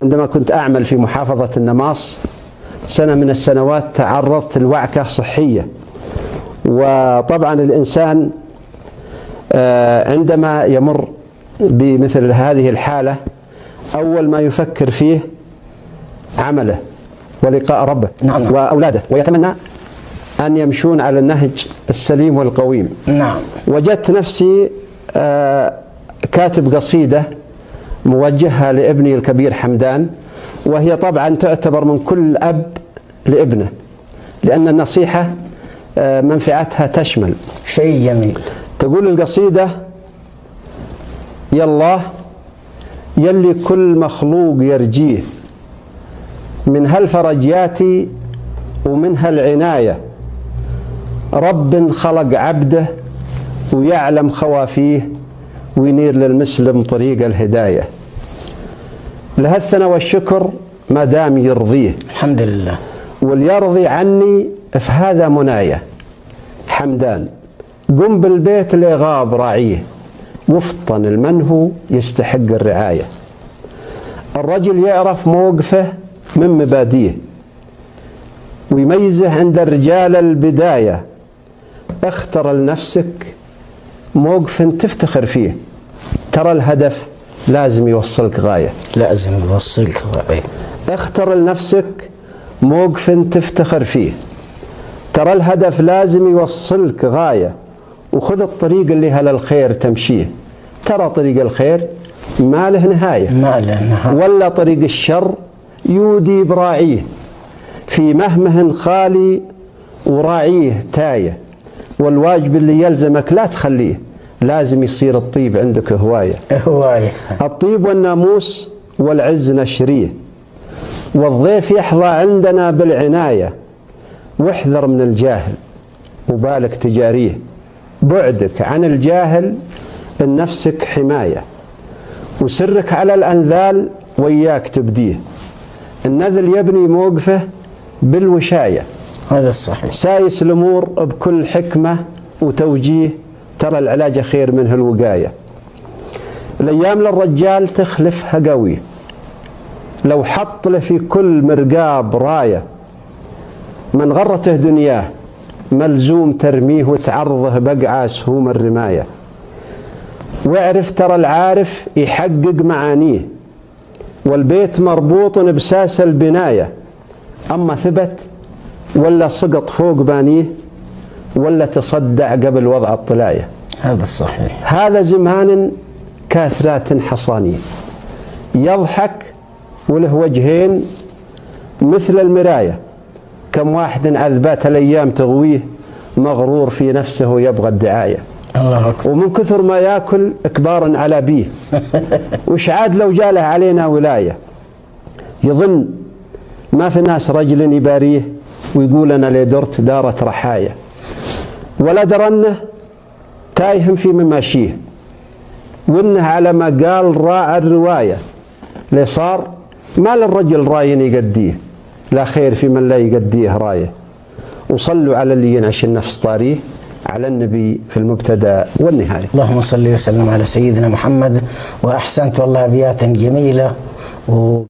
عندما كنت أعمل في محافظة النماص سنة من السنوات تعرضت لوعكة صحية. وطبعا الإنسان عندما يمر بمثل هذه الحالة أول ما يفكر فيه عمله ولقاء ربه وأولاده، ويتمنى أن يمشون على النهج السليم والقويم. وجدت نفسي كاتب قصيدة موجهة لابني الكبير حمدان، وهي طبعا تعتبر من كل أب لابنه، لأن النصيحة منفعتها تشمل. شيء جميل. تقول القصيدة: يا الله يلي كل مخلوق يرجيه، من هالفرج ياتي ومن هالعناية، رب خلق عبده ويعلم خوافيه، وينير للمسلم طريق الهداية. لها الثنى والشكر ما دام يرضيه، الحمد لله، واليرضي عني في هذا منايا. حمدان قم بالبيت اللي غاب راعيه، وفطن المنهو يستحق الرعاية. الرجل يعرف موقفه من مباديه، ويميزه عند الرجال البداية. اختر لنفسك موقف تفتخر فيه، ترى الهدف لازم يوصلك غاية. لازم يوصلك غاية. اختر لنفسك موقف تفتخر فيه، ترى الهدف لازم يوصلك غاية. وخذ الطريق اللي هل الخير تمشيه، ترى طريق الخير ما له نهاية، ولا طريق الشر يودي براعيه. في مهمه خالي وراعيه تايه، والواجب اللي يلزمك لا تخليه، لازم يصير الطيب عندك هواية. الطيب والناموس والعز نشريه، والضيف يحظى عندنا بالعناية. واحذر من الجاهل وبالك تجاريه، بعدك عن الجاهل لنفسك حماية. وسرك على الأنذال وياك تبديه، النذل يبني موقفه بالوشاية. هذا الصحيح. سايس الأمور بكل حكمة وتوجيه، ترى العلاج خير منه الوقاية. الأيام للرجال تخلفها قوي، لو حط له في كل مرقاب راية. من غرته دنياه ملزوم ترميه، وتعرضه بقعة سهوم الرماية. واعرف ترى العارف يحقق معانيه، والبيت مربوط بساس البناية. أما ثبت ولا سقط فوق بانيه، ولا تصدع قبل وضع الطلاية. هذا الصحيح. هذا زمان كاثرات حصانيه، يضحك وله وجهين مثل المراية. كم واحد عذبات الأيام تغويه، مغرور في نفسه يبغى الدعاية. الله أكبر. ومن كثر ما يأكل إكبارا على بيه، وش عاد لو جاله علينا ولاية. يظن ما في ناس رجل يباريه، ويقول أنا لي درت دارة رحاية. ولا درنه تايهم في مماشيه، وإنه على ما قال راعى الرواية. اللي صار ما للرجل راين يقديه، لا خير في من لا يقديه راية. وصلوا على اللي ينعش النفس طاريه، على النبي في المبتدأ والنهاية. اللهم صل وسلم على سيدنا محمد. وأحسنت والله أبياتا جميلة